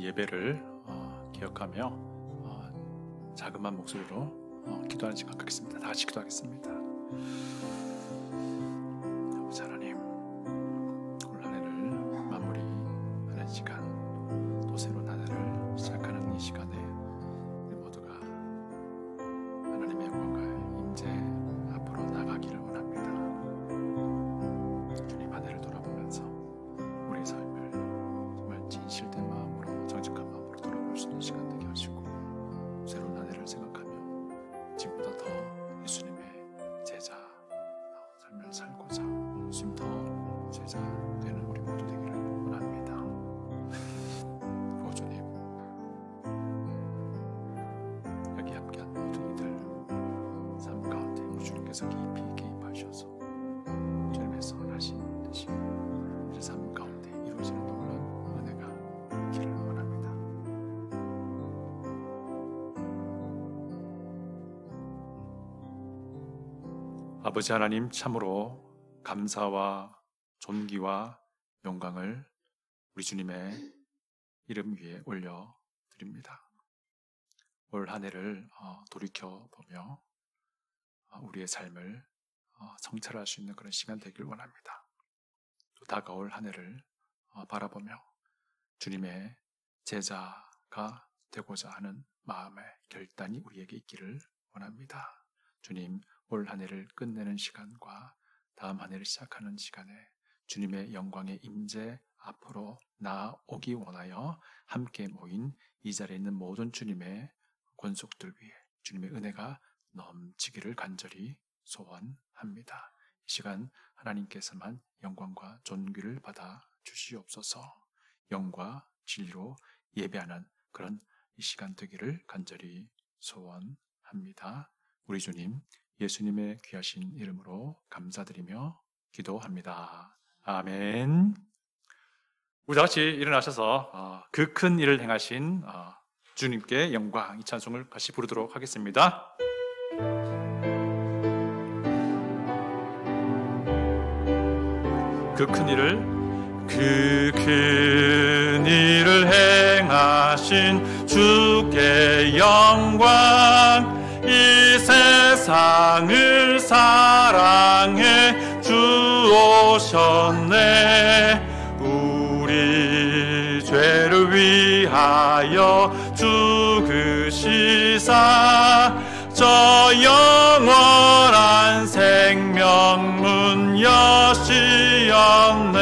이 예배를 기억하며 자그마한 목소리로 기도하는 시간 갖겠습니다. 다 같이 기도하겠습니다. 아버지 하나님, 올 한 해를 마무리하는 시간, 또 새로운 한 해를 시작하는 이 시간에 우리 모두가 하나님의 영광과 임재 앞으로 나가기를 원합니다. 주님, 한 해를 돌아보면서 우리의 삶을 정말 진실된 마음으로, 정직한 마음으로 돌아볼 수 있는 시간 되게 하시고, 새로운 한 해를 생각하며 지금보다 더 예수님의 제자 삶을 살고자 예수님 더 제자 되는 우리 모두 되기를 원합니다. 주님, 여기 함께한 모든 이들 삶 가운데 우리 주님께서 깊이 개입하셔서 주님의 선하신 뜻이 우리 삶 가운데 이루어지는 놀라운 은혜가 있기를 원합니다. 아버지 하나님, 참으로 감사와 존귀와 영광을 우리 주님의 이름 위에 올려드립니다. 올 한 해를 돌이켜보며 우리의 삶을 성찰할 수 있는 그런 시간 되길 원합니다. 또 다가올 한 해를 바라보며 주님의 제자가 되고자 하는 마음의 결단이 우리에게 있기를 원합니다. 주님, 올 한 해를 끝내는 시간과 다음 한 해를 시작하는 시간에 주님의 영광의 임재 앞으로 나오기 원하여 함께 모인 이 자리에 있는 모든 주님의 권속들 위해 주님의 은혜가 넘치기를 간절히 소원합니다. 이 시간 하나님께서만 영광과 존귀를 받아 주시옵소서. 영과 진리로 예배하는 그런 이 시간 되기를 간절히 소원합니다. 우리 주님 예수님의 귀하신 이름으로 감사드리며 기도합니다. 아멘. 우리 다 같이 일어나셔서 그 큰 일을 행하신 주님께 영광, 이 찬송을 같이 부르도록 하겠습니다. 그 큰 일을 행하신 주께 영광, 이 세상을 사랑해 주오셨네. 우리 죄를 위하여 죽으시사 저 영원한 생명 문 여시었네.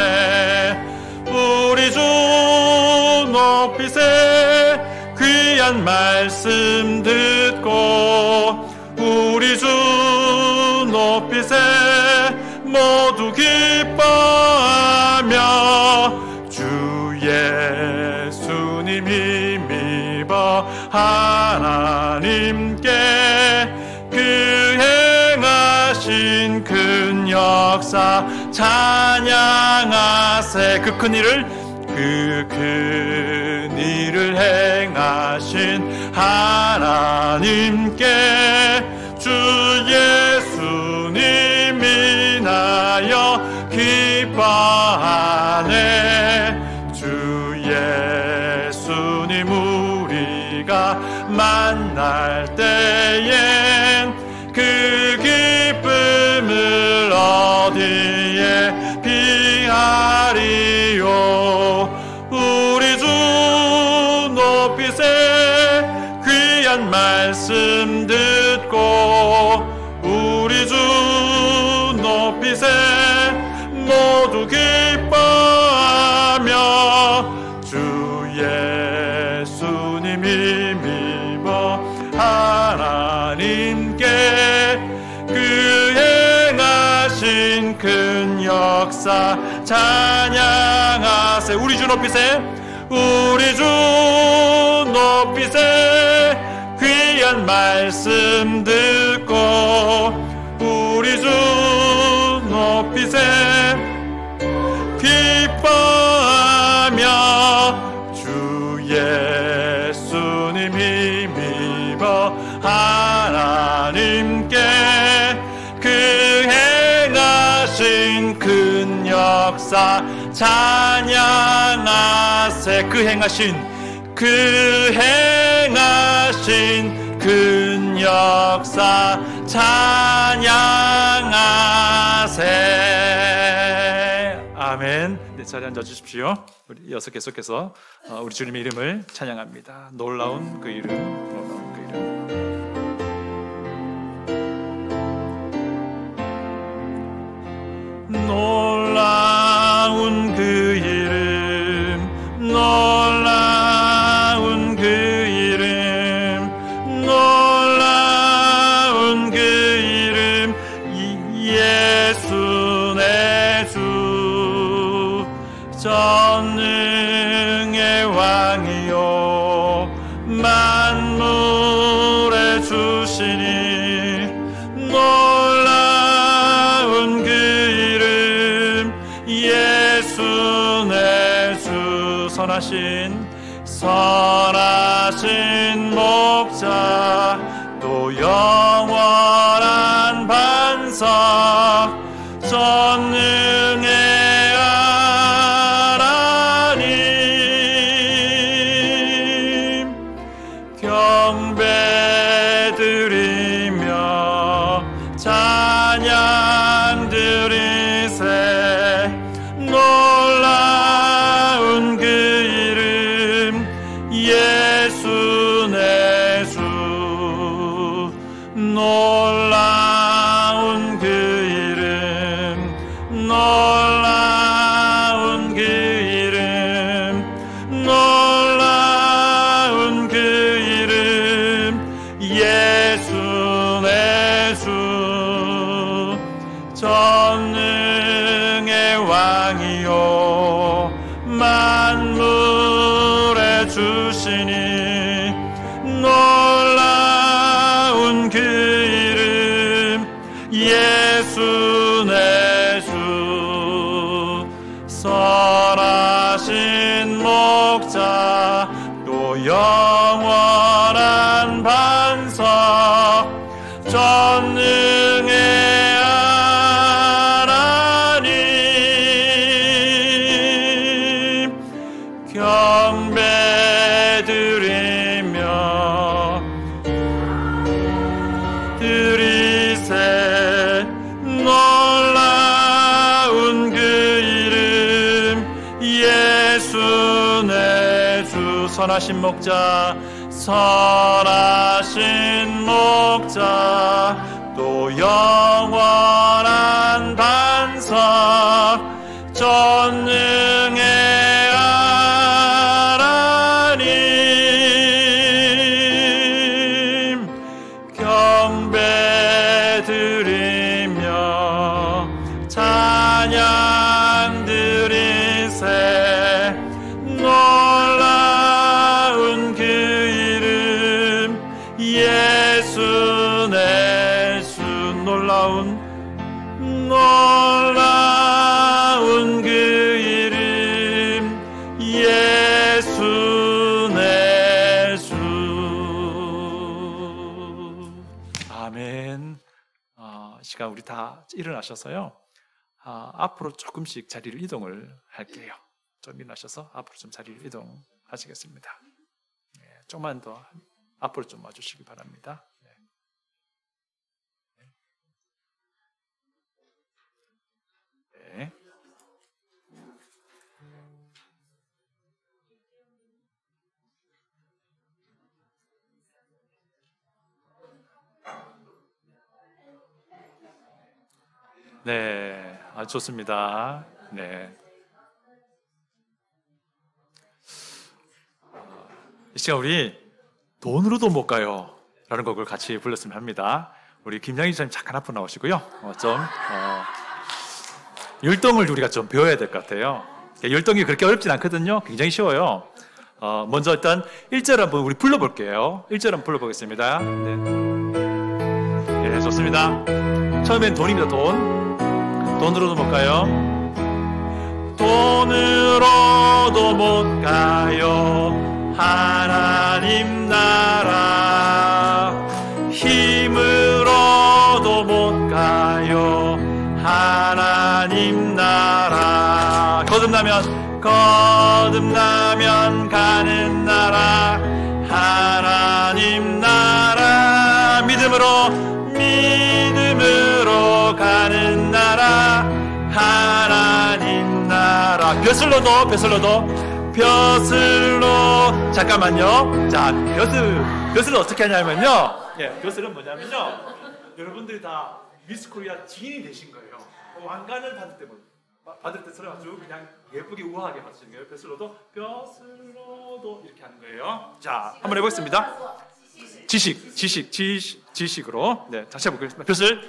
우리 주 높이세 귀한 말씀 듣고, 우리 주 높이세 모두 기뻐하며 주 예수님 힘입어 하나님께 그 행하신 큰 역사 찬양하세. 그 큰 일을 행하신 하나님께 주 예수님 인하여 기뻐하네. 주 예수님 우리가 만날 때엔 그 기쁨을 어디에 비하리요. 우리 주 높이세 귀한 말씀 듣고, 우리 주 높이세 모두 기뻐하며 주 예수님 힘입어 하나님께 그 행하신 큰 역사 찬양하세. 우리 주 높이세, 우리 주 높이세 귀한 말씀 듣고, 우리 주 높이세 기뻐하며 주 예수님 힘입어 하나님께 그 행하신 큰 역사 찬양하세. 그 행하신 그 행하신 큰 역사 찬양하세. 아멘. 네, 자리에 앉아주십시오. 우리 이어서 계속해서 우리 주님의 이름을 찬양합니다. 놀라운 그 이름, 놀라운 그 이름. 놀라운 그 이름, 놀라운 그 이름, 놀라운 그 이름, 예수 내 주, 전능의 왕이요 만물의 주시니, 놀라운 그 이름, 예수 내 주. 선하신 목자, 또 영원한 반석, 전능의 하나님, 경배 드리며 찬양 드리세. 놀라운 그 이름, 예수 내 주. 놀라운 그 이름, 놀라운 그 이름, 놀라운 그 이름, 예수 내 주. 전능의 왕이요 만물의 주시니, 놀라운 그 이름, 예수 내 주. 선하신 목자, 또 영원한 반석, 전능의 경배 드리며 드리세. 놀라운 그 이름, 예수 내 주. 선하신 목자, 선하신 목자, 또 영원한 반석, 전능의 경배 드리며 찬양 드리세. 놀라운 그 이름, 예수 내 주. 놀라운 그 이름, 예수 내 주. 아멘. 시간 우리 다 일어나셔서요, 앞으로 조금씩 자리를 이동을 할게요. 좀 일어나셔서 앞으로 좀 자리를 이동하시겠습니다. 네, 조금만 더 앞으로 좀 와주시기 바랍니다. 네. 네. 네, 아주 좋습니다. 네. 이 시간 우리 돈으로도 못 가요 라는 곡을 같이 불렀으면 합니다. 우리 김양희 지사님 잠깐 앞으로 나오시고요. 율동을 우리가 좀 배워야 될 것 같아요. 율동이 그렇게 어렵진 않거든요. 굉장히 쉬워요. 먼저 일단 1절 한번 우리 불러볼게요. 1절 한번 불러보겠습니다. 네. 네, 좋습니다. 처음엔 돈입니다. 돈으로도 못 가요. 돈으로도 못 가요 하나님 나라. 힘으로도 못 가요 하나님 나라. 거듭나면 가는 나라. 나라 하나님 나라 믿음으로 가는 나라 하나님 나라 벼슬로 잠깐만요. 자, 벼슬은 어떻게 하냐면요. 예, 벼슬은 뭐냐면요. 여러분들이 다 미스코리아 지인이 되신 거예요. 왕관을 받을 때처럼 아주 그냥 예쁘게 우아하게 받으시는 거예요. 벼슬로도 이렇게 하는 거예요. 자, 한번 해보겠습니다. 지식으로. 네, 다시 해보겠습니다. 벼슬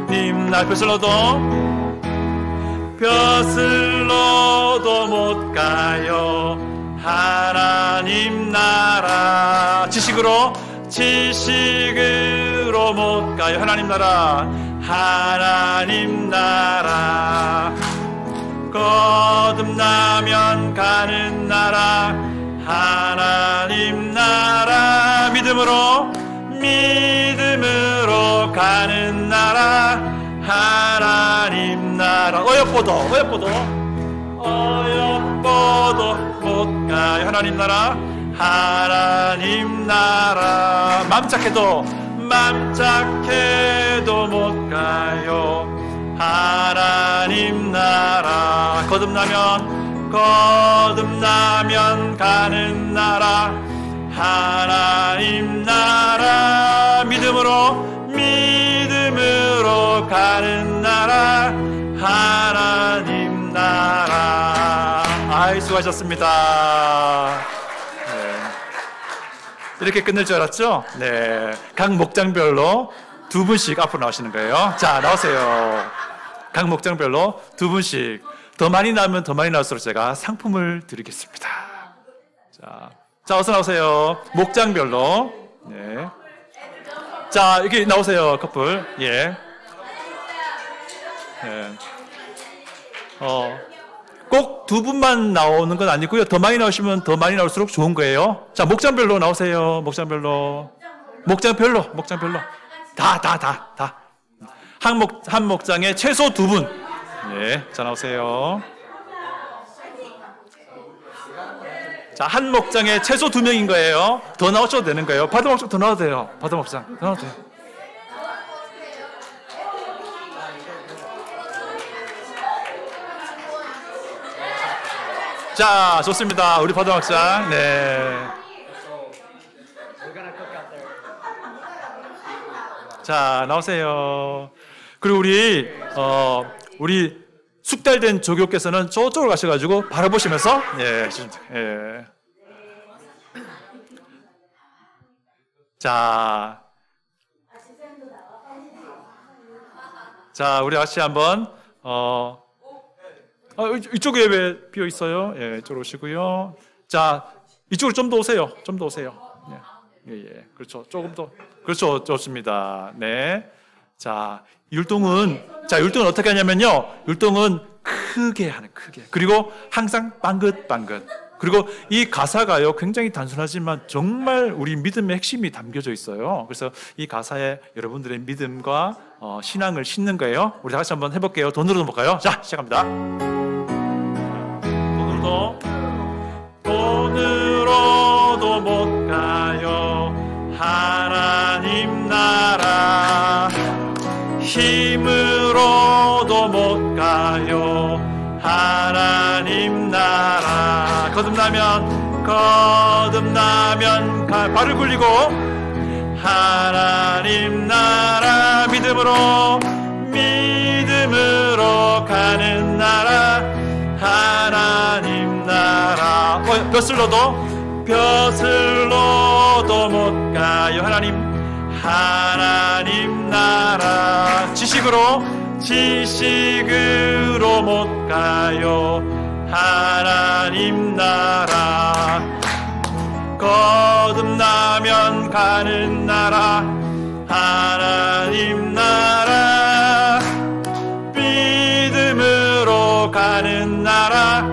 님 나 벼슬로도 못 가요 하나님 나라 지식으로 못 가요 하나님 나라 거듭나면 가는 나라 하나님 나라 믿음으로 가는 나라 하나님 나라 어여뻐도 못 가요 하나님 나라 맘짝해도 못 가요 하나님 나라 거듭나면 가는 나라 하나님 나라 믿음으로 가는 나라 하나님 나라. 아이 수고하셨습니다. 네. 이렇게 끝낼 줄 알았죠? 네. 각 목장별로 2분씩 앞으로 나오시는 거예요. 자, 나오세요. 각 목장별로 2분씩. 더 많이 나오면 더 많이 나올수록 제가 상품을 드리겠습니다. 자, 어서 나오세요. 목장별로. 네. 자, 여기 나오세요, 커플. 예. 예. 꼭 2분만 나오는 건 아니고요. 더 많이 나오시면 더 많이 나올수록 좋은 거예요. 자, 목장별로 나오세요. 목장별로. 다. 한 목장에 최소 2분. 예. 자, 나오세요. 자, 한 목장에 최소 2명인 거예요. 더 나오셔도 되는 거예요. 바다목장 더 나와도 돼요. 바다목장 더 나와도 돼요. 자, 좋습니다. 우리 바다목장. 네. 자, 나오세요. 그리고 우리 숙달된 조교께서는 저쪽으로 가셔가지고 바라보시면서 예. 자, 우리 같이 한번 이쪽에 왜 비어 있어요? 예, 이쪽으로 오시고요. 자, 이쪽으로 좀 더 오세요. 예. 그렇죠. 조금 더. 그렇죠. 좋습니다. 네. 자, 율동은 어떻게 하냐면요. 율동은 크게. 그리고 항상 빵긋빵긋. 그리고 이 가사가요, 굉장히 단순하지만 정말 우리 믿음의 핵심이 담겨져 있어요. 그래서 이 가사에 여러분들의 믿음과 신앙을 심는 거예요. 우리 다 같이 한번 해볼게요. 돈으로도 볼까요? 자, 시작합니다. 돈으로도 못 가요. 하나님 나라. 힘으로도 못 가요. 하나님 나라. 거듭나면 발을 굴리고 하나님 나라. 믿음으로 가는 나라. 하나님 나라. 벼슬로도 못 가요. 하나님 나라. 지식으로 못 가요. 하나님 나라. 거듭나면 가는 나라. 하나님 나라. 믿음으로 가는 나라.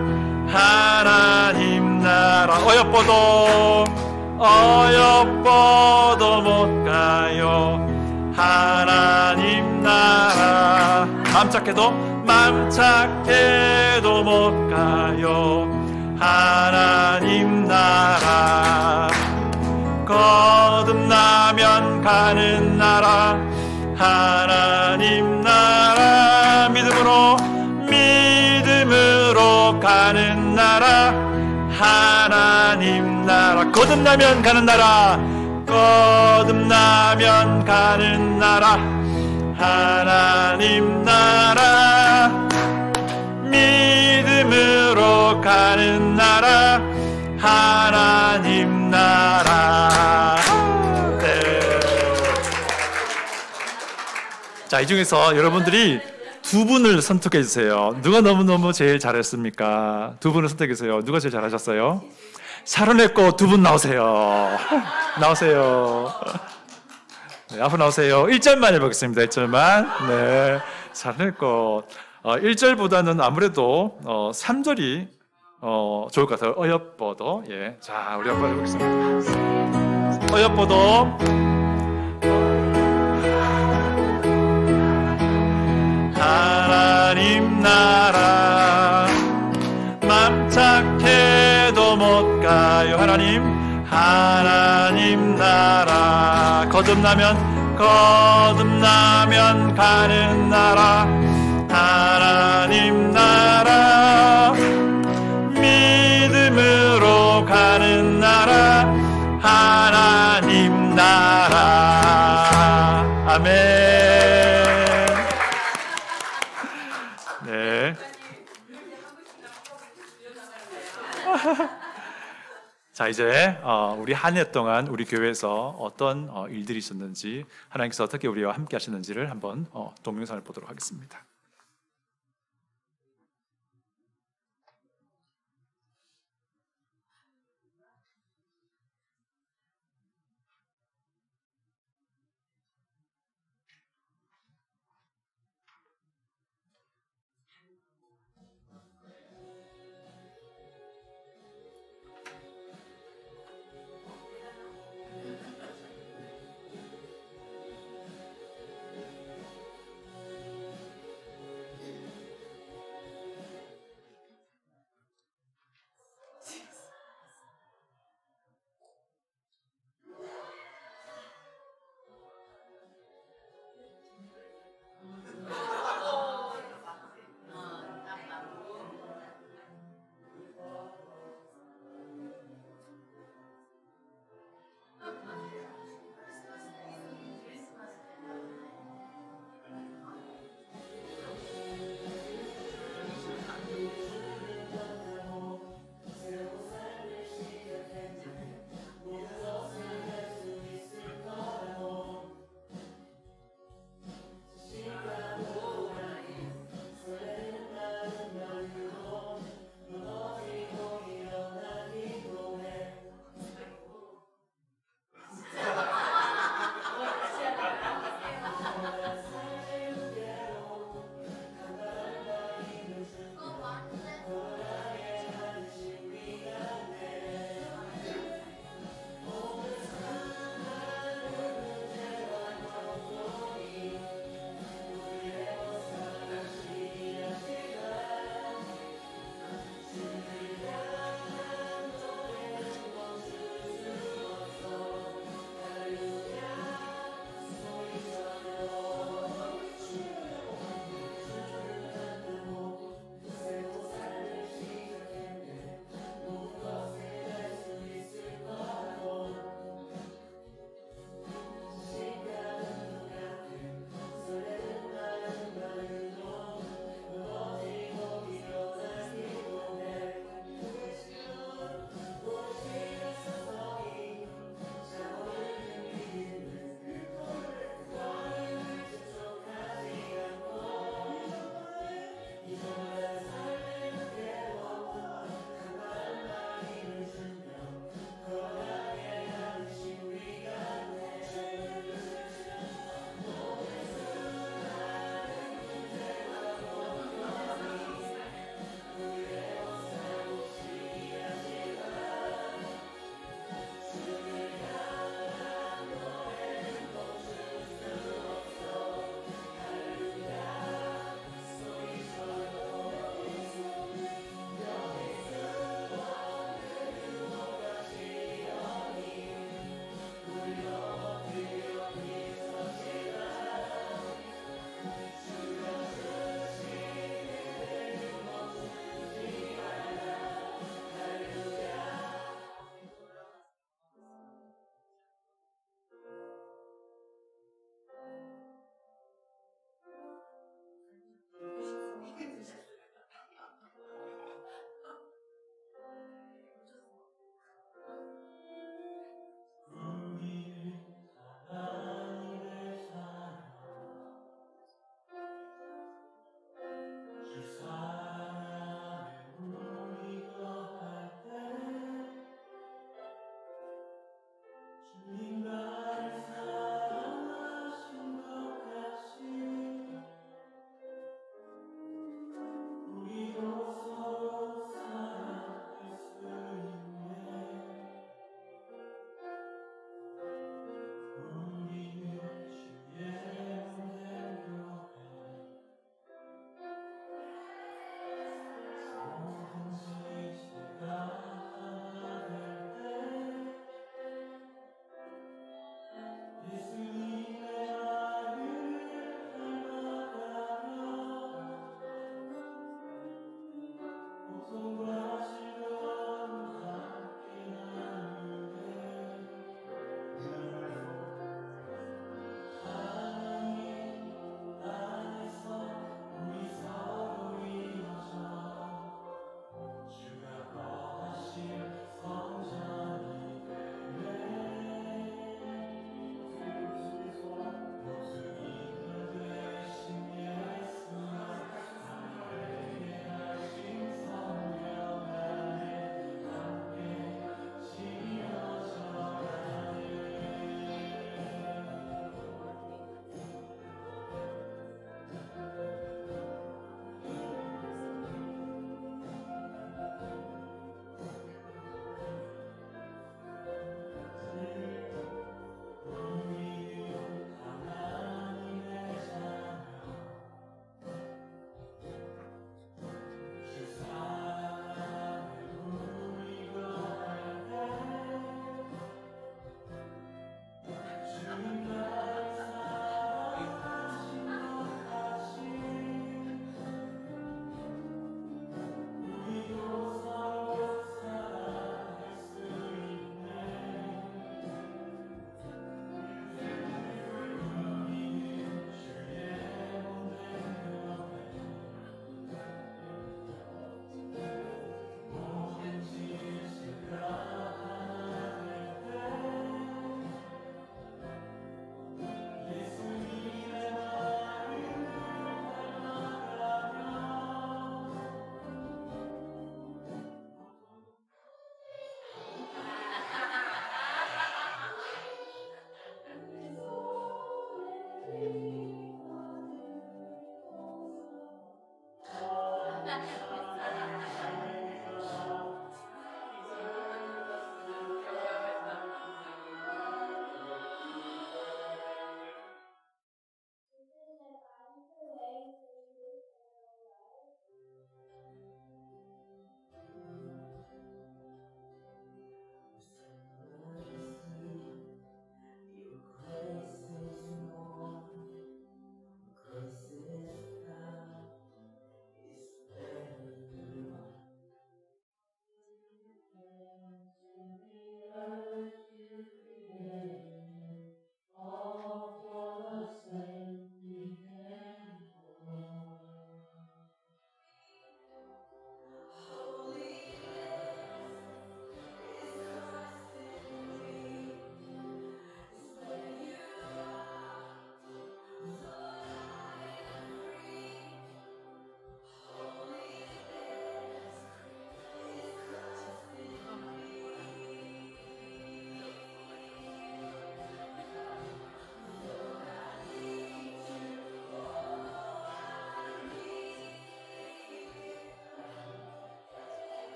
하나님 나라. 어여뻐도 못 가요. 하나님 나라. 맘짝해도 못 가요. 하나님 나라. 하나님 나라. 거듭나면 가는 나라. 거듭나면 가는 나라. 하나님 나라. 믿음으로 가는 나라. 하나님 나라. 네. 자, 이 중에서 여러분들이 두 분을 선택해 주세요. 누가 너무너무 제일 잘했습니까? 두 분을 선택해 주세요. 누가 제일 잘하셨어요? 샤론의 꽃 두 분 나오세요. 나오세요. 네, 앞으로 나오세요. 1절만 해보겠습니다. 1절만. 네, 샤론의 꽃. 1절보다는 아무래도 3절이 좋을 것 같아요. 어여뻐도. 예. 자, 우리 한번 해보겠습니다. 어여뻐도. 하나님 나라. 맘착해도 못 가요. 하나님 나라. 거듭나면 가는 나라. 하나님 나라. 믿음으로 가는 나라. 하나님 나라. 아멘. 네. 자, 이제 우리 한 해 동안 우리 교회에서 어떤 일들이 있었는지, 하나님께서 어떻게 우리와 함께 하시는지를 한번 동영상을 보도록 하겠습니다.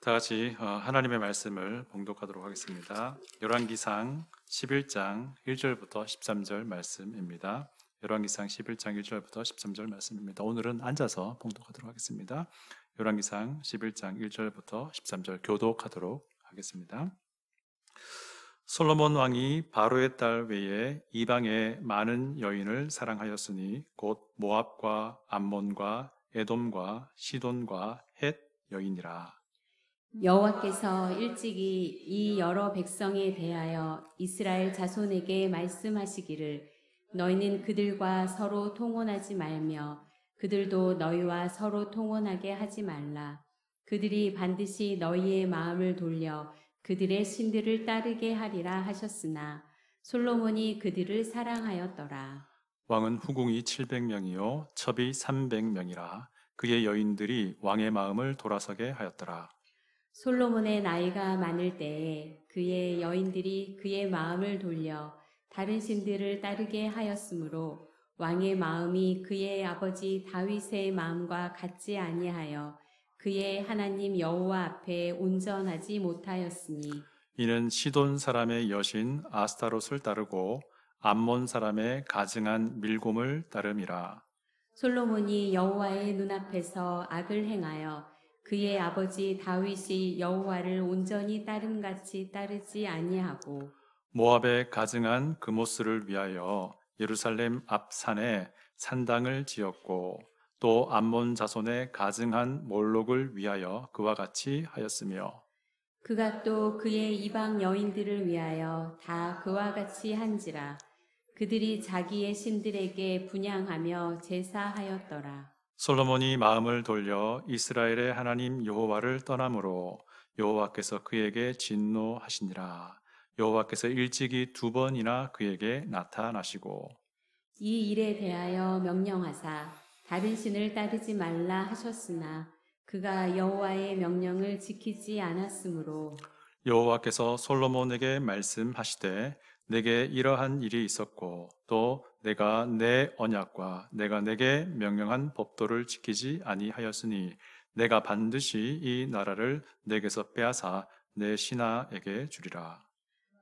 다 같이 하나님의 말씀을 봉독하도록 하겠습니다. 열왕기상 11장 1절부터 13절 말씀입니다. 열왕기상 11장 1절부터 13절 말씀입니다. 오늘은 앉아서 봉독하도록 하겠습니다. 열왕기상 11장 1절부터 13절 교독하도록 하겠습니다. 솔로몬 왕이 바로의 딸 외에 이방의 많은 여인을 사랑하였으니 곧 모압과 암몬과 에돔과 시돈과 헷 여인이라. 여호와께서 일찍이 이 여러 백성에 대하여 이스라엘 자손에게 말씀하시기를 너희는 그들과 서로 통혼하지 말며 그들도 너희와 서로 통혼하게 하지 말라. 그들이 반드시 너희의 마음을 돌려 그들의 신들을 따르게 하리라 하셨으나 솔로몬이 그들을 사랑하였더라. 왕은 후궁이 700명이요 첩이 300명이라. 그의 여인들이 왕의 마음을 돌아서게 하였더라. 솔로몬의 나이가 많을 때에 그의 여인들이 그의 마음을 돌려 다른 신들을 따르게 하였으므로 왕의 마음이 그의 아버지 다윗의 마음과 같지 아니하여 그의 하나님 여호와 앞에 온전하지 못하였으니 이는 시돈 사람의 여신 아스타롯을 따르고 암몬 사람의 가증한 밀곰을 따름이라. 솔로몬이 여호와의 눈앞에서 악을 행하여 그의 아버지 다윗이 여호와를 온전히 따름같이 따르지 아니하고 모압의 가증한 그모스를 위하여 예루살렘 앞 산에 산당을 지었고 또 암몬 자손의 가증한 몰록을 위하여 그와 같이 하였으며 그가 또 그의 이방 여인들을 위하여 다 그와 같이 한지라. 그들이 자기의 신들에게 분향하며 제사하였더라. 솔로몬이 마음을 돌려 이스라엘의 하나님 여호와를 떠남으로 여호와께서 그에게 진노하시니라. 여호와께서 일찍이 2번이나 그에게 나타나시고 이 일에 대하여 명령하사 다른 신을 따르지 말라 하셨으나 그가 여호와의 명령을 지키지 않았으므로 여호와께서 솔로몬에게 말씀하시되 내게 이러한 일이 있었고 또 내가 내 언약과 내가 내게 명령한 법도를 지키지 아니하였으니 내가 반드시 이 나라를 내게서 빼앗아 내 신하에게 주리라.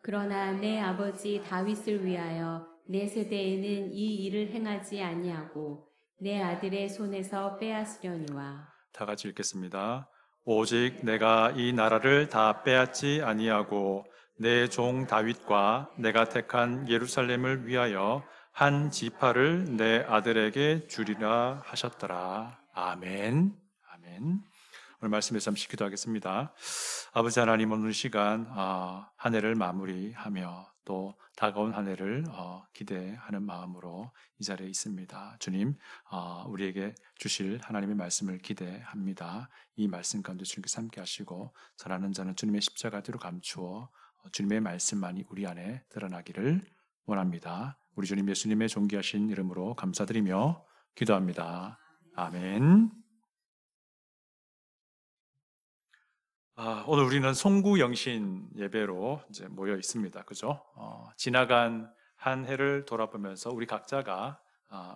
그러나 내 아버지 다윗을 위하여 내 세대에는 이 일을 행하지 아니하고 내 아들의 손에서 빼앗으려니와. 다 같이 읽겠습니다. 오직 내가 이 나라를 다 빼앗지 아니하고 내 종 다윗과 내가 택한 예루살렘을 위하여 한 지파를 내 아들에게 주리라 하셨더라. 아멘. 아멘. 오늘 말씀에서 잠시 기도하겠습니다. 아버지 하나님, 오늘 시간 한 해를 마무리하며 또 다가온 한 해를 기대하는 마음으로 이 자리에 있습니다. 주님, 우리에게 주실 하나님의 말씀을 기대합니다. 이 말씀 가운데 주님께서 함께 하시고 전하는 자는 주님의 십자가 뒤로 감추어 주님의 말씀만이 우리 안에 드러나기를 원합니다. 우리 주님 예수님의 존귀하신 이름으로 감사드리며 기도합니다. 아멘. 오늘 우리는 송구영신 예배로 이제 모여 있습니다. 그죠? 지나간 한 해를 돌아보면서 우리 각자가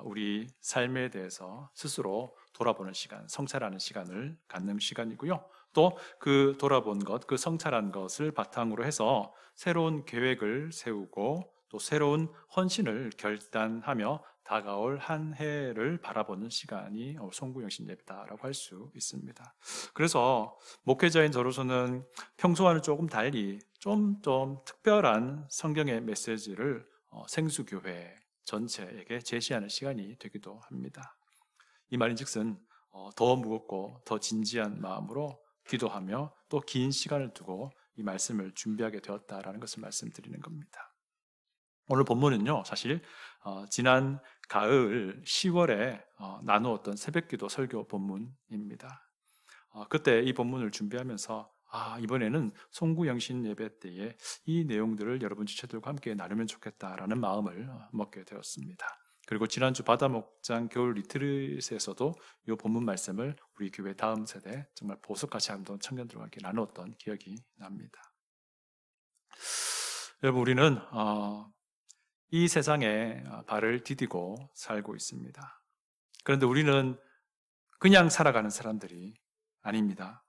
우리 삶에 대해서 스스로 돌아보는 시간, 성찰하는 시간을 갖는 시간이고요. 또 그 돌아본 것, 그 성찰한 것을 바탕으로 해서 새로운 계획을 세우고 또 새로운 헌신을 결단하며 다가올 한 해를 바라보는 시간이 송구영신 예배다라고 할 수 있습니다. 그래서 목회자인 저로서는 평소와는 조금 달리 좀 특별한 성경의 메시지를 생수교회 전체에게 제시하는 시간이 되기도 합니다. 이 말인즉슨 더 무겁고 더 진지한 마음으로 기도하며 또 긴 시간을 두고 이 말씀을 준비하게 되었다라는 것을 말씀드리는 겁니다. 오늘 본문은요, 사실 지난 가을 10월에 나누었던 새벽기도 설교 본문입니다. 그때 이 본문을 준비하면서 이번에는 송구영신 예배 때에 이 내용들을 여러분 지체들과 함께 나누면 좋겠다라는 마음을 먹게 되었습니다. 그리고 지난주 바다목장 겨울 리트릿에서도 이 본문 말씀을 우리 교회 다음 세대 정말 보석같이 한번 청년들과 함께 나누었던 기억이 납니다. 여러분, 우리는 이 세상에 발을 디디고 살고 있습니다. 그런데 우리는 그냥 살아가는 사람들이 아닙니다.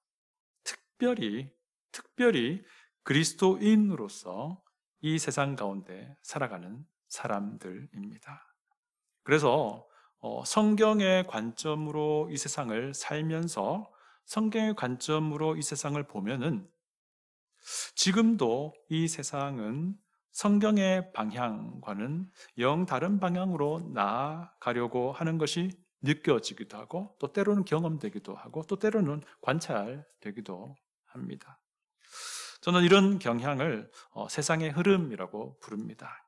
특별히 그리스도인으로서 이 세상 가운데 살아가는 사람들입니다. 그래서 성경의 관점으로 이 세상을 살면서 성경의 관점으로 이 세상을 보면은 지금도 이 세상은 성경의 방향과는 영 다른 방향으로 나아가려고 하는 것이 느껴지기도 하고 또 때로는 경험되기도 하고 또 때로는 관찰되기도 합니다. 저는 이런 경향을 세상의 흐름이라고 부릅니다.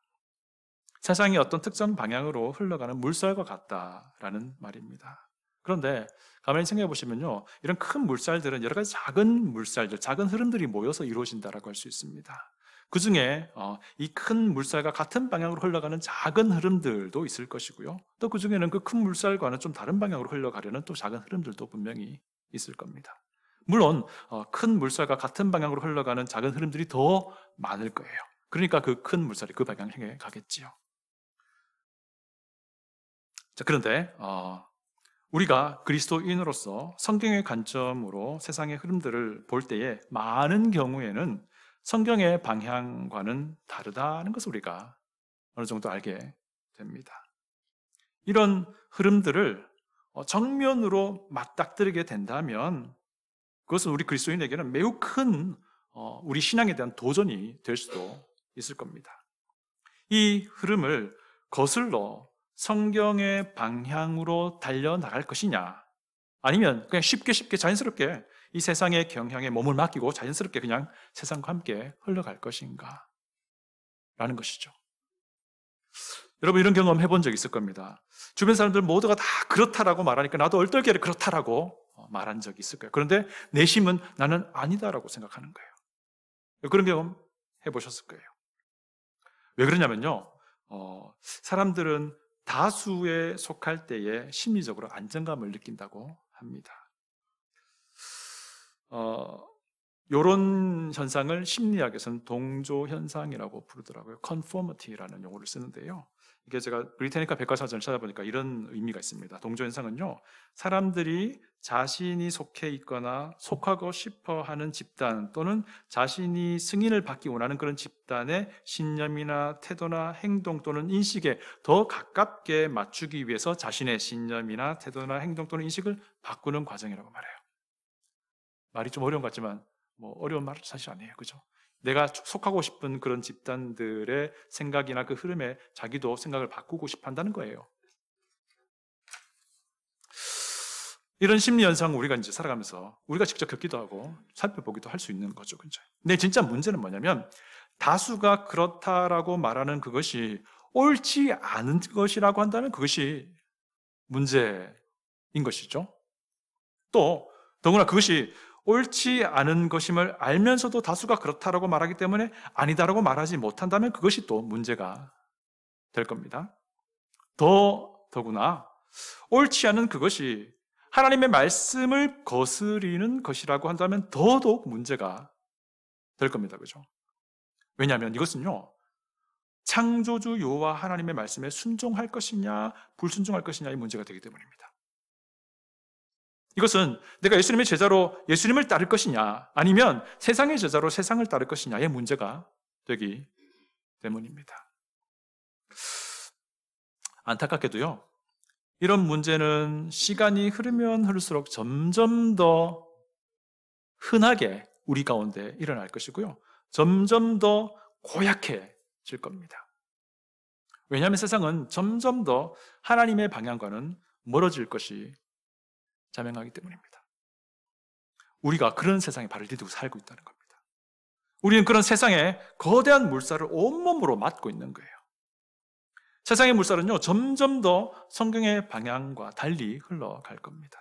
세상이 어떤 특정 방향으로 흘러가는 물살과 같다라는 말입니다. 그런데 가만히 생각해 보시면요, 이런 큰 물살들은 여러 가지 작은 물살들, 작은 흐름들이 모여서 이루어진다라고 할 수 있습니다. 그 중에 이 큰 물살과 같은 방향으로 흘러가는 작은 흐름들도 있을 것이고요. 또 그 중에는 그 큰 물살과는 좀 다른 방향으로 흘러가려는 또 작은 흐름들도 분명히 있을 겁니다. 물론 큰 물살과 같은 방향으로 흘러가는 작은 흐름들이 더 많을 거예요. 그러니까 그 큰 물살이 그 방향을 향해 가겠지요. 자, 그런데 우리가 그리스도인으로서 성경의 관점으로 세상의 흐름들을 볼 때에 많은 경우에는 성경의 방향과는 다르다는 것을 우리가 어느 정도 알게 됩니다. 이런 흐름들을 정면으로 맞닥뜨리게 된다면 그것은 우리 그리스도인에게는 매우 큰 우리 신앙에 대한 도전이 될 수도 있을 겁니다. 이 흐름을 거슬러 성경의 방향으로 달려나갈 것이냐, 아니면 그냥 쉽게 자연스럽게 이 세상의 경향에 몸을 맡기고 자연스럽게 그냥 세상과 함께 흘러갈 것인가 라는 것이죠. 여러분, 이런 경험 해본 적 있을 겁니다. 주변 사람들 모두가 다 그렇다라고 말하니까 나도 얼떨결에 그렇다라고 말한 적이 있을 거예요. 그런데 내심은 나는 아니다라고 생각하는 거예요. 그런 경험 해보셨을 거예요. 왜 그러냐면요, 사람들은 다수에 속할 때에 심리적으로 안정감을 느낀다고 합니다. 이런 현상을 심리학에서는 동조 현상이라고 부르더라고요. conformity라는 용어를 쓰는데요. 이게 제가 브리타니카 백과사전을 찾아보니까 이런 의미가 있습니다. 동조 현상은요, 사람들이 자신이 속해 있거나 속하고 싶어 하는 집단 또는 자신이 승인을 받기 원하는 그런 집단의 신념이나 태도나 행동 또는 인식에 더 가깝게 맞추기 위해서 자신의 신념이나 태도나 행동 또는 인식을 바꾸는 과정이라고 말해요. 말이 좀 어려운 것 같지만 어려운 말은 사실 아니에요. 그죠? 내가 속하고 싶은 그런 집단들의 생각이나 그 흐름에 자기도 생각을 바꾸고 싶어 한다는 거예요. 이런 심리 현상을 우리가 이제 살아가면서 우리가 직접 겪기도 하고 살펴보기도 할 수 있는 거죠. 그죠? 근데 진짜 문제는 뭐냐면 다수가 그렇다라고 말하는 그것이 옳지 않은 것이라고 한다면 그것이 문제인 것이죠. 또 더구나 그것이 옳지 않은 것임을 알면서도 다수가 그렇다라고 말하기 때문에 아니다라고 말하지 못한다면 그것이 또 문제가 될 겁니다. 더구나 옳지 않은 그것이 하나님의 말씀을 거스리는 것이라고 한다면 더더욱 문제가 될 겁니다. 그죠? 왜냐하면 이것은요, 창조주 여호와 하나님의 말씀에 순종할 것이냐 불순종할 것이냐의 문제가 되기 때문입니다. 이것은 내가 예수님의 제자로 예수님을 따를 것이냐 아니면 세상의 제자로 세상을 따를 것이냐의 문제가 되기 때문입니다. 안타깝게도요, 이런 문제는 시간이 흐르면 흐를수록 점점 더 흔하게 우리 가운데 일어날 것이고요, 점점 더 고약해질 겁니다. 왜냐하면 세상은 점점 더 하나님의 방향과는 멀어질 것이 자명하기 때문입니다. 우리가 그런 세상에 발을 디디고 살고 있다는 겁니다. 우리는 그런 세상에 거대한 물살을 온몸으로 맞고 있는 거예요. 세상의 물살은요, 점점 더 성경의 방향과 달리 흘러갈 겁니다.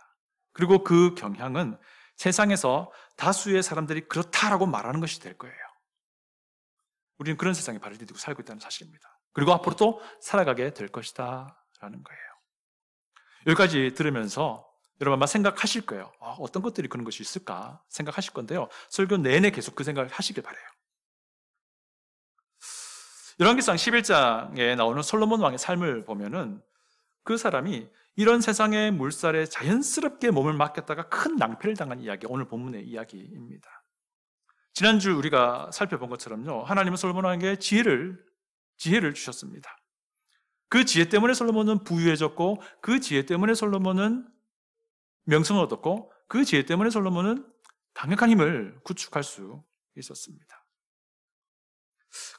그리고 그 경향은 세상에서 다수의 사람들이 그렇다라고 말하는 것이 될 거예요. 우리는 그런 세상에 발을 디디고 살고 있다는 사실입니다. 그리고 앞으로 또 살아가게 될 것이다 라는 거예요. 여기까지 들으면서 여러분 아마 생각하실 거예요. 어떤 것들이 그런 것이 있을까 생각하실 건데요, 설교 내내 계속 그 생각을 하시길 바라요. 열왕기상 11장에 나오는 솔로몬 왕의 삶을 보면은 그 사람이 이런 세상의 물살에 자연스럽게 몸을 맡겼다가 큰 낭패를 당한 이야기, 오늘 본문의 이야기입니다. 지난주 우리가 살펴본 것처럼요, 하나님은 솔로몬 왕에게 지혜를 주셨습니다. 그 지혜 때문에 솔로몬은 부유해졌고, 그 지혜 때문에 솔로몬은 명성을 얻었고, 그 지혜 때문에 솔로몬은 강력한 힘을 구축할 수 있었습니다.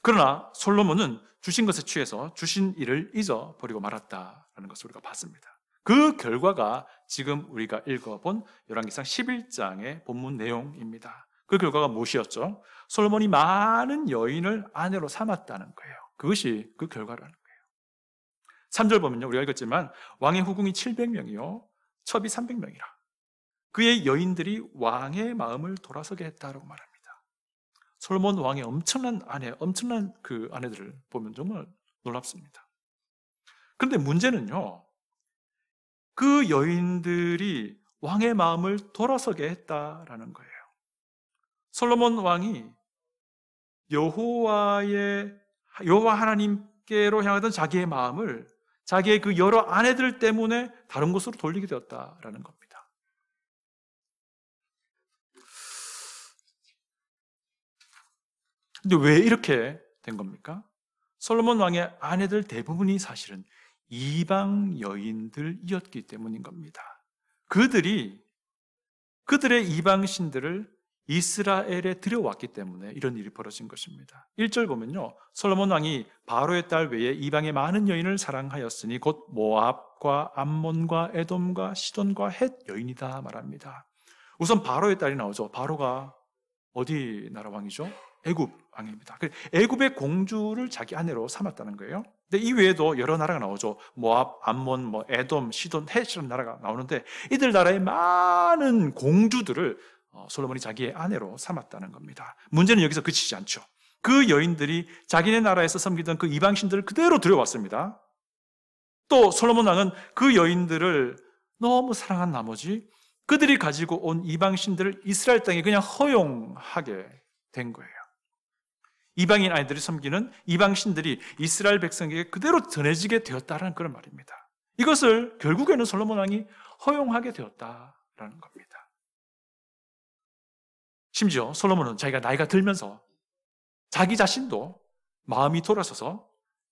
그러나 솔로몬은 주신 것에 취해서 주신 일을 잊어버리고 말았다라는 것을 우리가 봤습니다. 그 결과가 지금 우리가 읽어본 열왕기상 11장의 본문 내용입니다. 그 결과가 무엇이었죠? 솔로몬이 많은 여인을 아내로 삼았다는 거예요. 그것이 그 결과라는 거예요. 3절 보면요, 우리가 읽었지만 왕의 후궁이 700명이요 첩이 300명이라 그의 여인들이 왕의 마음을 돌아서게 했다라고 말합니다. 솔로몬 왕의 엄청난 그 아내들을 보면 정말 놀랍습니다. 그런데 문제는요, 그 여인들이 왕의 마음을 돌아서게 했다라는 거예요. 솔로몬 왕이 여호와 하나님께로 향하던 자기의 마음을 자기의 그 여러 아내들 때문에 다른 곳으로 돌리게 되었다라는 겁니다. 근데 왜 이렇게 된 겁니까? 솔로몬 왕의 아내들 대부분이 사실은 이방 여인들이었기 때문인 겁니다. 그들의 이방 신들을 이스라엘에 들여왔기 때문에 이런 일이 벌어진 것입니다. 1절 보면요, 솔로몬 왕이 바로의 딸 외에 이방의 많은 여인을 사랑하였으니 곧 모압과 암몬과 에돔과 시돈과 헷 여인이다 말합니다. 우선 바로의 딸이 나오죠. 바로가 어디 나라 왕이죠? 애굽 왕입니다. 애굽의 공주를 자기 아내로 삼았다는 거예요. 근데 이 외에도 여러 나라가 나오죠. 모압, 암몬, 에돔, 시돈, 헷이라는 나라가 나오는데 이들 나라의 많은 공주들을 솔로몬이 자기의 아내로 삼았다는 겁니다. 문제는 여기서 그치지 않죠. 그 여인들이 자기네 나라에서 섬기던 그 이방신들을 그대로 들여왔습니다. 또 솔로몬 왕은 그 여인들을 너무 사랑한 나머지 그들이 가지고 온 이방신들을 이스라엘 땅에 그냥 허용하게 된 거예요. 이방인 아이들이 섬기는 이방신들이 이스라엘 백성에게 그대로 전해지게 되었다는 그런 말입니다. 이것을 결국에는 솔로몬 왕이 허용하게 되었다라는 겁니다. 심지어 솔로몬은 자기가 나이가 들면서 자기 자신도 마음이 돌아서서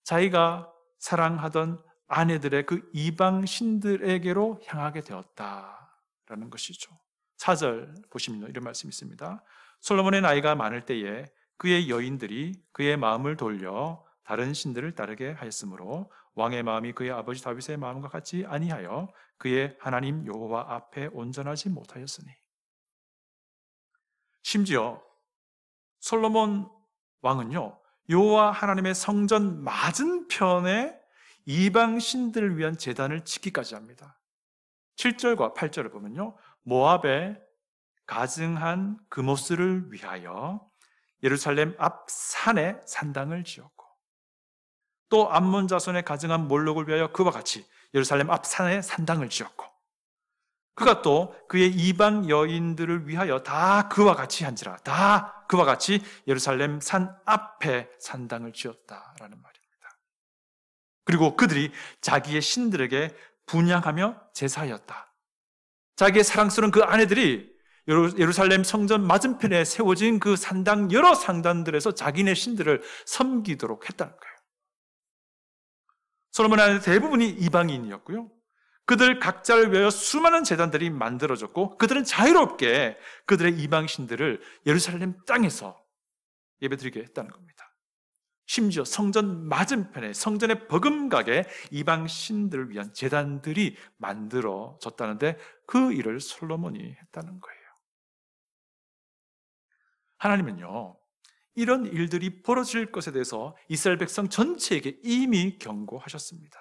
자기가 사랑하던 아내들의 그 이방신들에게로 향하게 되었다라는 것이죠. 4절 보시면 이런 말씀이 있습니다. 솔로몬의 나이가 많을 때에 그의 여인들이 그의 마음을 돌려 다른 신들을 따르게 하였으므로 왕의 마음이 그의 아버지 다윗의 마음과 같이 아니하여 그의 하나님 여호와 앞에 온전하지 못하였으니. 심지어 솔로몬 왕은요, 여호와 하나님의 성전 맞은편에 이방 신들을 위한 제단을 짓기까지 합니다. 7절과 8절을 보면요, 모압에 가증한 그모스를 위하여 예루살렘 앞 산에 산당을 지었고, 또 암몬 자손의 가증한 몰록을 위하여 그와 같이 예루살렘 앞 산에 산당을 지었고, 그가 또 그의 이방 여인들을 위하여 다 그와 같이 한지라, 다 그와 같이 예루살렘 산 앞에 산당을 지었다라는 말입니다. 그리고 그들이 자기의 신들에게 분향하며 제사하였다. 자기의 사랑스러운 그 아내들이 예루살렘 성전 맞은편에 세워진 그 산당, 여러 상단들에서 자기네 신들을 섬기도록 했다는 거예요. 솔로몬의 아내들 대부분이 이방인이었고요, 그들 각자를 위하여 수많은 제단들이 만들어졌고, 그들은 자유롭게 그들의 이방신들을 예루살렘 땅에서 예배드리게 했다는 겁니다. 심지어 성전 맞은편에 성전의 버금가게 이방신들을 위한 제단들이 만들어졌다는데 그 일을 솔로몬이 했다는 거예요. 하나님은요, 이런 일들이 벌어질 것에 대해서 이스라엘 백성 전체에게 이미 경고하셨습니다.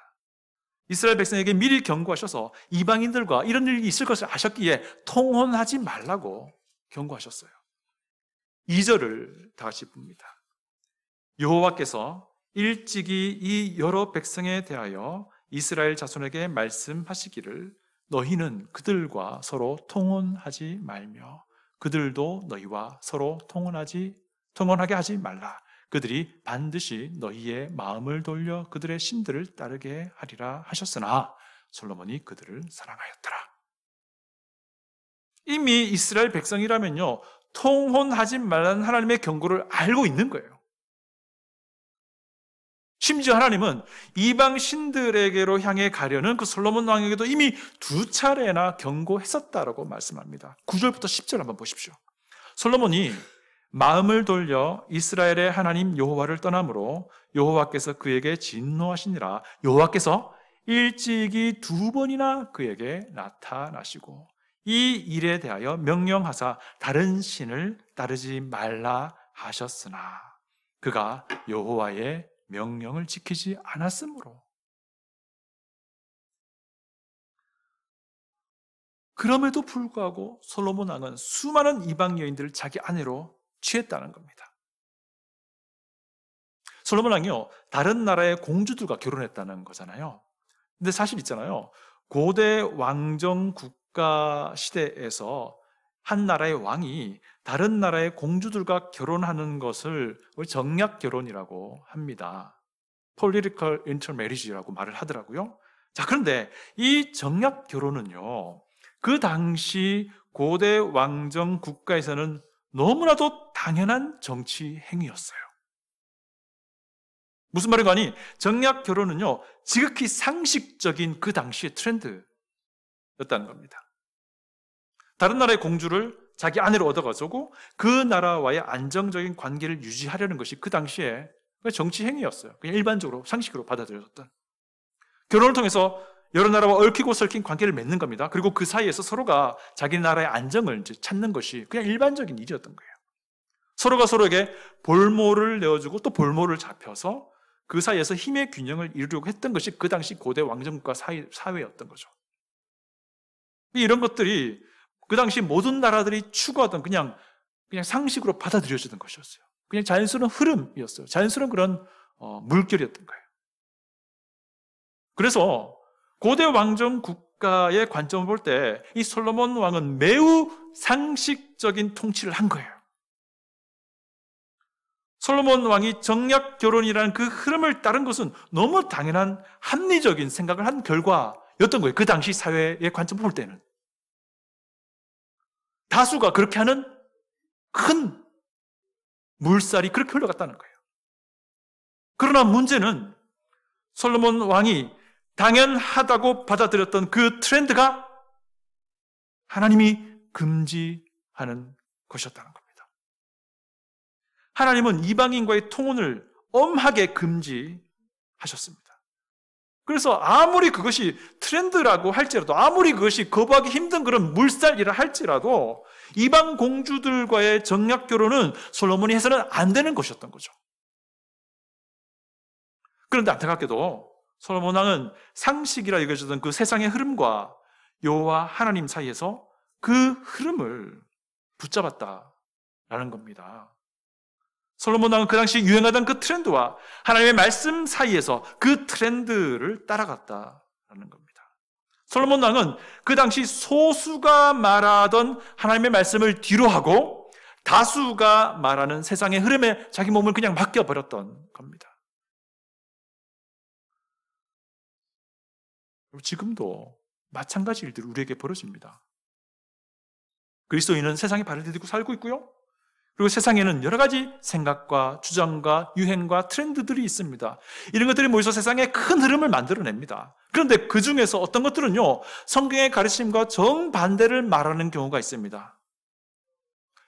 이스라엘 백성에게 미리 경고하셔서 이방인들과 이런 일이 있을 것을 아셨기에 통혼하지 말라고 경고하셨어요. 2절을 다 같이 봅니다. 여호와께서 일찍이 이 여러 백성에 대하여 이스라엘 자손에게 말씀하시기를 너희는 그들과 서로 통혼하지 말며 그들도 너희와 서로 통혼하게 하지 말라. 그들이 반드시 너희의 마음을 돌려 그들의 신들을 따르게 하리라 하셨으나 솔로몬이 그들을 사랑하였더라. 이미 이스라엘 백성이라면요, 통혼하지 말라는 하나님의 경고를 알고 있는 거예요. 심지어 하나님은 이방 신들에게로 향해 가려는 그 솔로몬 왕에게도 이미 2차례나 경고했었다라고 말씀합니다. 9절부터 10절 한번 보십시오. 솔로몬이 마음을 돌려 이스라엘의 하나님 여호와를 떠남으로 여호와께서 그에게 진노하시니라. 여호와께서 일찍이 2번이나 그에게 나타나시고 이 일에 대하여 명령하사 다른 신을 따르지 말라 하셨으나 그가 여호와의 명령을 지키지 않았으므로. 그럼에도 불구하고 솔로몬 왕은 수많은 이방 여인들을 자기 아내로 취했다는 겁니다. 솔로몬 왕이요, 다른 나라의 공주들과 결혼했다는 거잖아요. 근데 사실 있잖아요, 고대 왕정 국가 시대에서 한 나라의 왕이 다른 나라의 공주들과 결혼하는 것을 정략 결혼이라고 합니다. Political intermarriage라고 말을 하더라고요. 자, 그런데 이 정략 결혼은요, 그 당시 고대 왕정 국가에서는 너무나도 당연한 정치 행위였어요. 무슨 말인가 하니, 정략 결혼은요, 지극히 상식적인 그 당시의 트렌드였다는 겁니다. 다른 나라의 공주를 자기 아내로 얻어가지고 그 나라와의 안정적인 관계를 유지하려는 것이 그 당시에 정치 행위였어요. 그냥 일반적으로 상식으로 받아들여졌던. 결혼을 통해서 여러 나라와 얽히고 설킨 관계를 맺는 겁니다. 그리고 그 사이에서 서로가 자기 나라의 안정을 이제 찾는 것이 그냥 일반적인 일이었던 거예요. 서로가 서로에게 볼모를 내어주고 또 볼모를 잡혀서 그 사이에서 힘의 균형을 이루려고 했던 것이 그 당시 고대 왕정국가 사회였던 거죠. 이런 것들이 그 당시 모든 나라들이 추구하던 그냥 상식으로 받아들여지던 것이었어요. 그냥 자연스러운 흐름이었어요. 자연스러운 그런 물결이었던 거예요. 그래서 고대 왕정 국가의 관점을 볼 때 이 솔로몬 왕은 매우 상식적인 통치를 한 거예요. 솔로몬 왕이 정략 결혼이라는 그 흐름을 따른 것은 너무 당연한 합리적인 생각을 한 결과였던 거예요. 그 당시 사회의 관점을 볼 때는. 다수가 그렇게 하는 큰 물살이 그렇게 흘러갔다는 거예요. 그러나 문제는 솔로몬 왕이 당연하다고 받아들였던 그 트렌드가 하나님이 금지하는 것이었다는 겁니다. 하나님은 이방인과의 통혼을 엄하게 금지하셨습니다. 그래서 아무리 그것이 트렌드라고 할지라도, 아무리 그것이 거부하기 힘든 그런 물살이라 할지라도 이방 공주들과의 정략 결혼은 솔로몬이 해서는 안 되는 것이었던 거죠. 그런데 안타깝게도 솔로몬 왕은 상식이라 여겨지던 그 세상의 흐름과 여호와 하나님 사이에서 그 흐름을 붙잡았다라는 겁니다. 솔로몬 왕은 그 당시 유행하던 그 트렌드와 하나님의 말씀 사이에서 그 트렌드를 따라갔다라는 겁니다. 솔로몬 왕은 그 당시 소수가 말하던 하나님의 말씀을 뒤로하고 다수가 말하는 세상의 흐름에 자기 몸을 그냥 맡겨버렸던 겁니다. 지금도 마찬가지 일들이 우리에게 벌어집니다. 그리스도인은 세상에 발을 디디고 살고 있고요. 그리고 세상에는 여러 가지 생각과 주장과 유행과 트렌드들이 있습니다. 이런 것들이 모여서 세상에 큰 흐름을 만들어냅니다. 그런데 그 중에서 어떤 것들은요, 성경의 가르침과 정반대를 말하는 경우가 있습니다.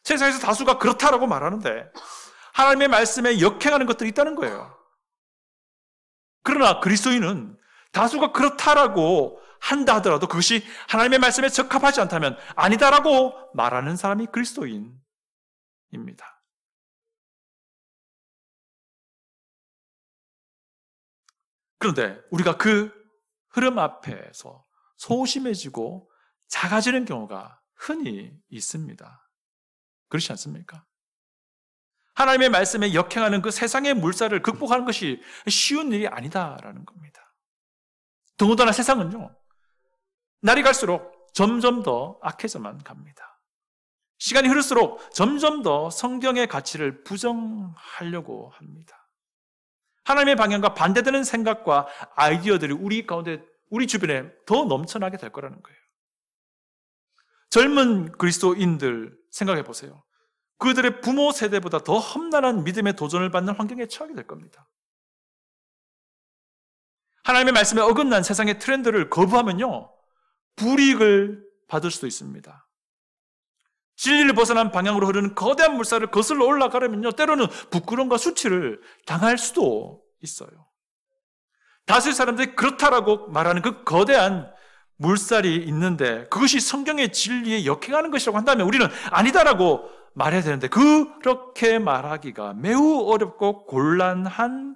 세상에서 다수가 그렇다라고 말하는데 하나님의 말씀에 역행하는 것들이 있다는 거예요. 그러나 그리스도인은 다수가 그렇다라고 한다 하더라도 그것이 하나님의 말씀에 적합하지 않다면 아니다라고 말하는 사람이 그리스도인입니다. 그런데 우리가 그 흐름 앞에서 소심해지고 작아지는 경우가 흔히 있습니다. 그렇지 않습니까? 하나님의 말씀에 역행하는 그 세상의 물살을 극복하는 것이 쉬운 일이 아니다라는 겁니다. 더군다나 세상은요, 날이 갈수록 점점 더 악해져만 갑니다. 시간이 흐를수록 점점 더 성경의 가치를 부정하려고 합니다. 하나님의 방향과 반대되는 생각과 아이디어들이 우리 가운데 우리 주변에 더 넘쳐나게 될 거라는 거예요. 젊은 그리스도인들 생각해 보세요. 그들의 부모 세대보다 더 험난한 믿음의 도전을 받는 환경에 처하게 될 겁니다. 하나님의 말씀에 어긋난 세상의 트렌드를 거부하면요, 불이익을 받을 수도 있습니다. 진리를 벗어난 방향으로 흐르는 거대한 물살을 거슬러 올라가려면요, 때로는 부끄러움과 수치를 당할 수도 있어요. 다수의 사람들이 그렇다라고 말하는 그 거대한 물살이 있는데 그것이 성경의 진리에 역행하는 것이라고 한다면 우리는 아니다라고 말해야 되는데, 그렇게 말하기가 매우 어렵고 곤란한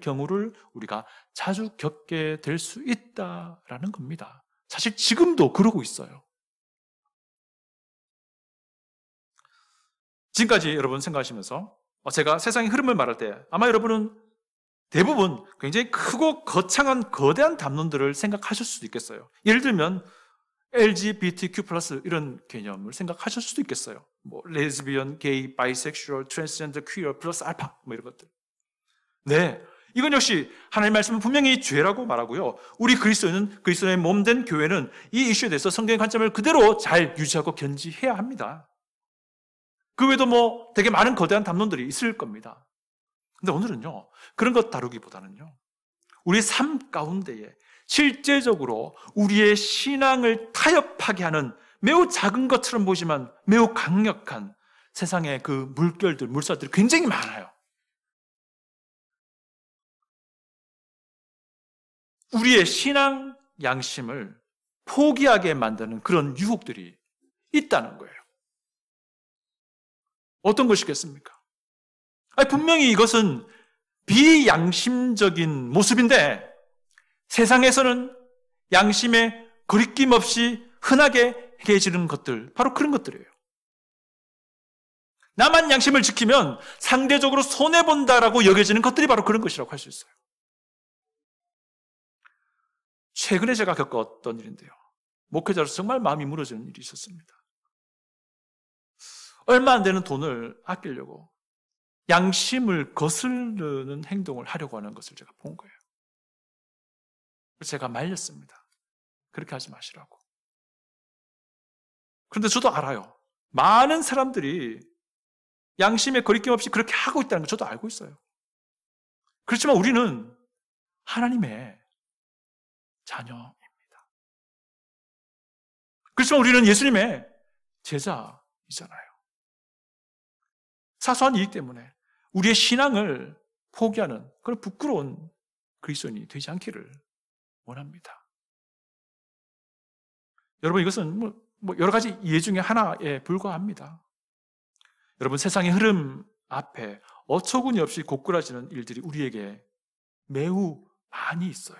경우를 우리가 자주 겪게 될 수 있다라는 겁니다. 사실 지금도 그러고 있어요. 지금까지 여러분 생각하시면서 제가 세상의 흐름을 말할 때 아마 여러분은 대부분 굉장히 크고 거창한 거대한 담론들을 생각하실 수도 있겠어요. 예를 들면 LGBTQ+ 이런 개념을 생각하실 수도 있겠어요. 뭐 레즈비언, 게이, 바이섹슈얼, 트랜스젠더, 퀴어, 플러스 알파 뭐 이런 것들. 네, 이건 역시 하나님의 말씀은 분명히 죄라고 말하고요. 우리 그리스도의 몸된 교회는 이 이슈에 대해서 성경의 관점을 그대로 잘 유지하고 견지해야 합니다. 그 외에도 뭐 되게 많은 거대한 담론들이 있을 겁니다. 근데 오늘은요, 그런 것 다루기보다는요, 우리 삶 가운데에 실제적으로 우리의 신앙을 타협하게 하는 매우 작은 것처럼 보이지만 매우 강력한 세상의 그 물살들이 굉장히 많아요. 우리의 신앙 양심을 포기하게 만드는 그런 유혹들이 있다는 거예요. 어떤 것이겠습니까? 분명히 이것은 비양심적인 모습인데 세상에서는 양심에 거리낌 없이 흔하게 행해지는 것들, 바로 그런 것들이에요. 나만 양심을 지키면 상대적으로 손해본다라고 여겨지는 것들이 바로 그런 것이라고 할 수 있어요. 최근에 제가 겪었던 일인데요, 목회자로서 정말 마음이 무너지는 일이 있었습니다. 얼마 안 되는 돈을 아끼려고 양심을 거스르는 행동을 하려고 하는 것을 제가 본 거예요. 제가 말렸습니다. 그렇게 하지 마시라고. 그런데 저도 알아요. 많은 사람들이 양심에 거리낌 없이 그렇게 하고 있다는 걸 저도 알고 있어요. 그렇지만 우리는 하나님의 자녀입니다. 그렇지만 우리는 예수님의 제자이잖아요. 사소한 이익 때문에 우리의 신앙을 포기하는 그런 부끄러운 그리스도인이 되지 않기를 원합니다. 여러분, 이것은 뭐 여러 가지 이해 중에 하나에 불과합니다. 여러분, 세상의 흐름 앞에 어처구니 없이 고꾸라지는 일들이 우리에게 매우 많이 있어요.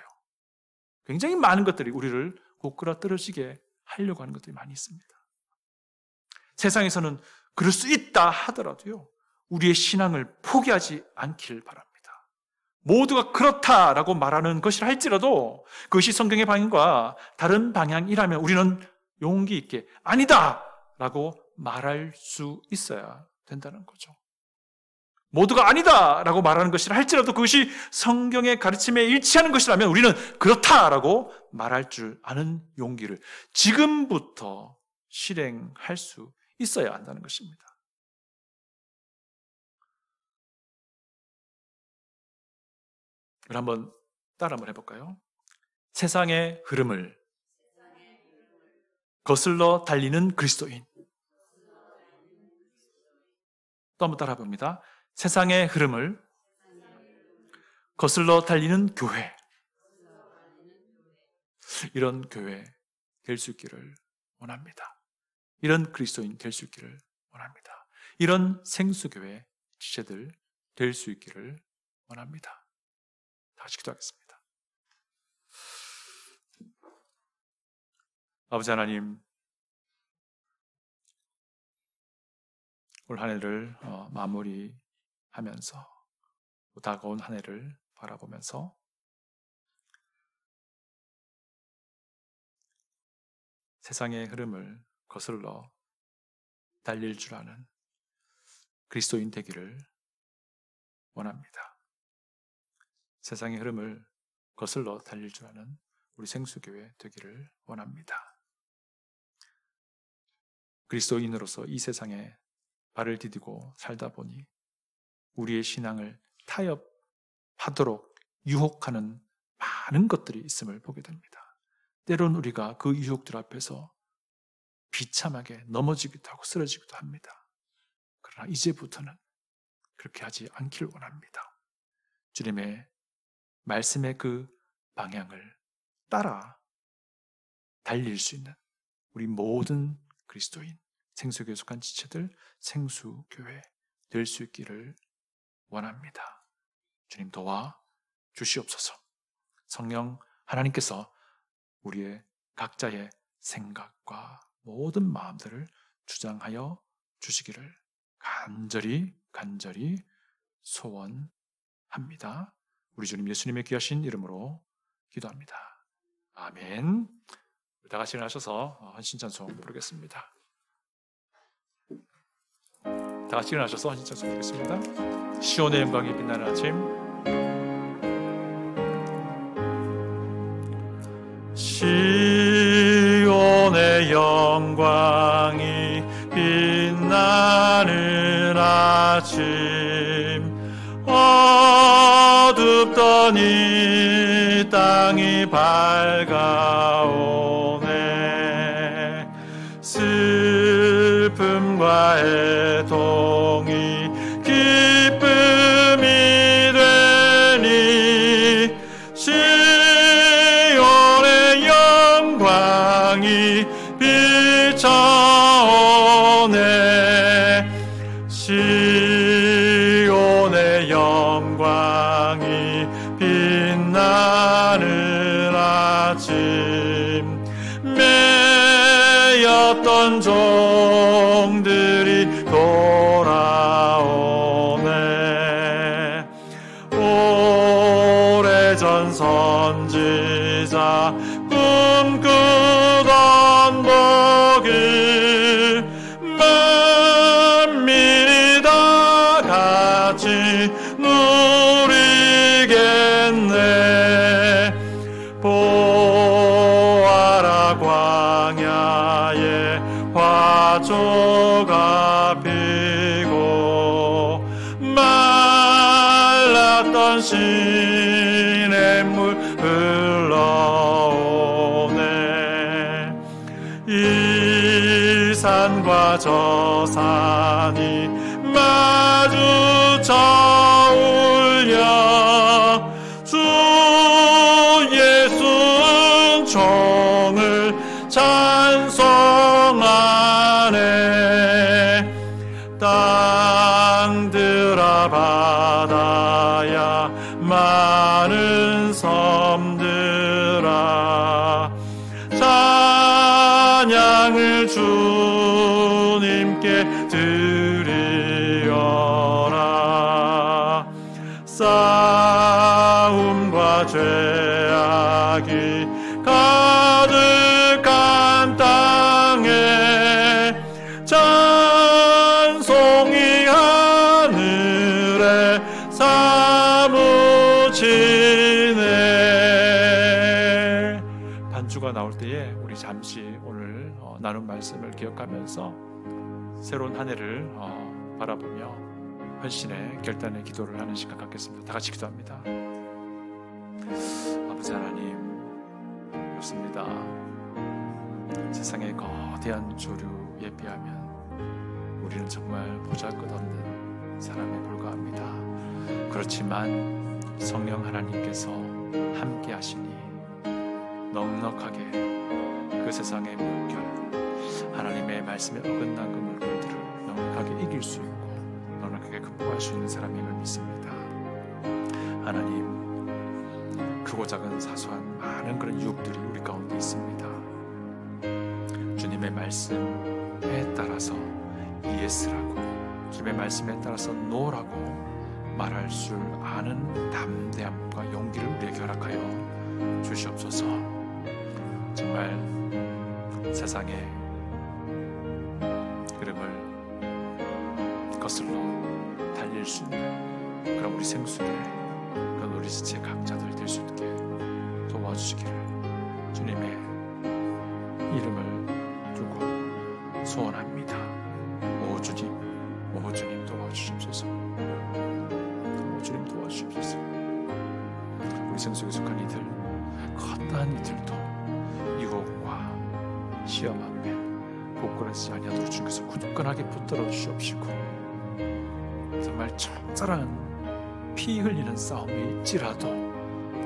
굉장히 많은 것들이 우리를 고꾸라뜨려지게 하려고 하는 것들이 많이 있습니다. 세상에서는 그럴 수 있다 하더라도요, 우리의 신앙을 포기하지 않길 바랍니다. 모두가 그렇다라고 말하는 것이라 할지라도 그것이 성경의 방향과 다른 방향이라면 우리는 용기 있게 아니다라고 말할 수 있어야 된다는 거죠. 모두가 아니다라고 말하는 것이라 할지라도 그것이 성경의 가르침에 일치하는 것이라면 우리는 그렇다라고 말할 줄 아는 용기를 지금부터 실행할 수 있어야 한다는 것입니다. 한번 따라 한번 해볼까요? 세상의 흐름을 거슬러 달리는 그리스도인. 또 한번 따라 봅니다. 세상의 흐름을 거슬러 달리는 교회. 이런 교회 될 수 있기를 원합니다. 이런 그리스도인 될 수 있기를 원합니다. 이런 생수교회 지체들 될 수 있기를 원합니다. 다시 기도하겠습니다. 아버지 하나님, 올 한 해를 마무리하면서 다가온 한 해를 바라보면서 세상의 흐름을 거슬러 달릴 줄 아는 그리스도인 되기를 원합니다. 세상의 흐름을 거슬러 달릴 줄 아는 우리 생수교회 되기를 원합니다. 그리스도인으로서 이 세상에 발을 디디고 살다 보니 우리의 신앙을 타협하도록 유혹하는 많은 것들이 있음을 보게 됩니다. 때론 우리가 그 유혹들 앞에서 비참하게 넘어지기도 하고 쓰러지기도 합니다. 그러나 이제부터는 그렇게 하지 않기를 원합니다. 주님의 말씀의 그 방향을 따라 달릴 수 있는 우리 모든 그리스도인, 생수교회에 속한 지체들, 생수교회 될 수 있기를 원합니다. 주님 도와 주시옵소서. 성령 하나님께서 우리의 각자의 생각과 모든 마음들을 주장하여 주시기를 간절히 소원합니다. 우리 주님 예수님의 귀하신 이름으로 기도합니다. 아멘. 다 같이 일어나셔서 헌신찬송 부르겠습니다. 다 같이 일어나셔서 헌신찬송 부르겠습니다. 시온의 영광이 빛나는 아침. 시온의 영광이 빛나는 아침, 어둡던 이 땅이 밝아오네. 슬픔과 애통이 기쁨이 되니 시온의 영광이 비춰오네. 시온의 영광이 빛나는 아침, 매였던 종들이 돌아오네. 오래전 선지자 꿈꾸던 복을 만민이 다 같이 누리겠네. 보아라 광야에 화초가 피고 말랐던 시냇물 흘러오네. 이 산과 저 산이 마주쳐 울려 주 예수 종을 찬송하네. 땅들아 바다야 많은 섬들아 찬양을 주님께 드리어라. 싸움과 죄악이 가득한 땅에 찬송이 하늘에 사무치네. 반주가 나올 때에 우리 잠시 오늘 나눈 말씀을 기억하면서 새로운 한 해를 바라보며 헌신의 결단의 기도를 하는 시간 갖겠습니다. 다 같이 기도합니다. 아버지 하나님, 그렇습니다. 세상의 거대한 조류에 비하면 우리는 정말 보잘것없는 사람에 불과합니다. 그렇지만 성령 하나님께서 함께 하시니 넉넉하게 그 세상의 물결, 하나님의 말씀에 어긋난 그 물결들을 넉넉하게 이길 수 있고 넉넉하게 극복할 수 있는 사람임을 믿습니다. 하나님, 크고 작은 사소한 많은 그런 유혹들이 우리 가운데 있습니다. 주님의 말씀에 따라서 예스라고, 주님의 말씀에 따라서 노라고 말할 줄 아는 담대함과 용기를 우리에게 허락하여 주시옵소서. 정말 세상의 흐름을 거슬러 달릴 수 있는 그런 우리 생수의 그런 우리 지체 각자들이 될 수 있게 도와주시기를 주님의 이름을 두고 소원합니다. 오 주님 도와주십소서. 오 주님 도와주십소서. 우리 생속에 속한 이들, 어떠한 이들도 유혹과 시험 앞에 복걸하지 아니하도록 주께서 굳건하게 붙들어 주옵시고, 정말 처절한 피 흘리는 싸움이 있지라도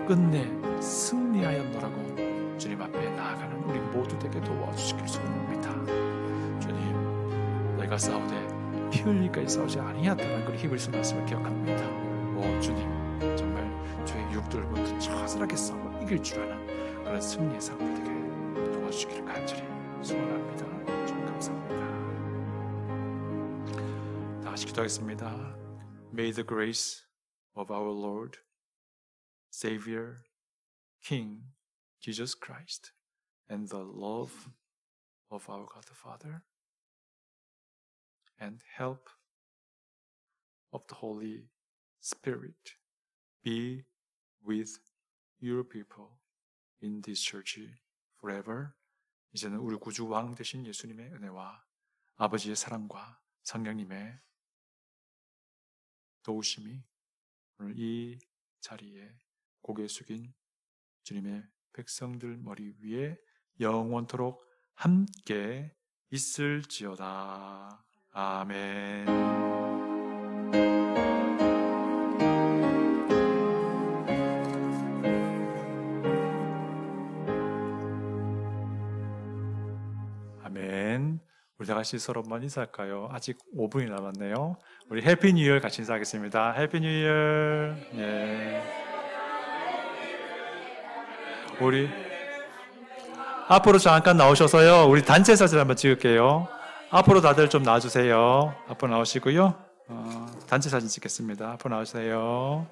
끝내 승리하였노라고 주님 앞에 나아가는 우리 모두 되게 도와주시길 소원합니다. 주님, 내가 싸우되 피 흘리기까지 싸우지 아니하다는 그 힘을 주신 말씀을 기억합니다. 오 주님, 정말 죄의 육들부터 처절하게 싸워 이길 줄 아는 그런 승리의 싸움이 되게 도와주시기를 간절히 소원합니다. 주님 감사합니다. 다시 기도하겠습니다. May the grace of our Lord, Savior, King, Jesus Christ, and the love of our God the Father, and help of the Holy Spirit be with your people in this church forever. 이제는 우리 구주 왕 되신 예수님의 은혜와 아버지의 사랑과 성령님의 도우심이 오늘 이 자리에 고개 숙인 주님의 백성들 머리 위에 영원토록 함께 있을지어다. 아멘. 아멘. 우리 다 같이 서로 한번 인사할까요? 아직 5분이 남았네요. 우리 해피 뉴 이어 같이 인사하겠습니다. 해피 뉴 이어. 예. 우리 앞으로 잠깐 나오셔서요. 우리 단체 사진 한번 찍을게요. 앞으로 다들 좀 나와주세요. 앞으로 나오시고요. 단체 사진 찍겠습니다. 앞으로 나오세요.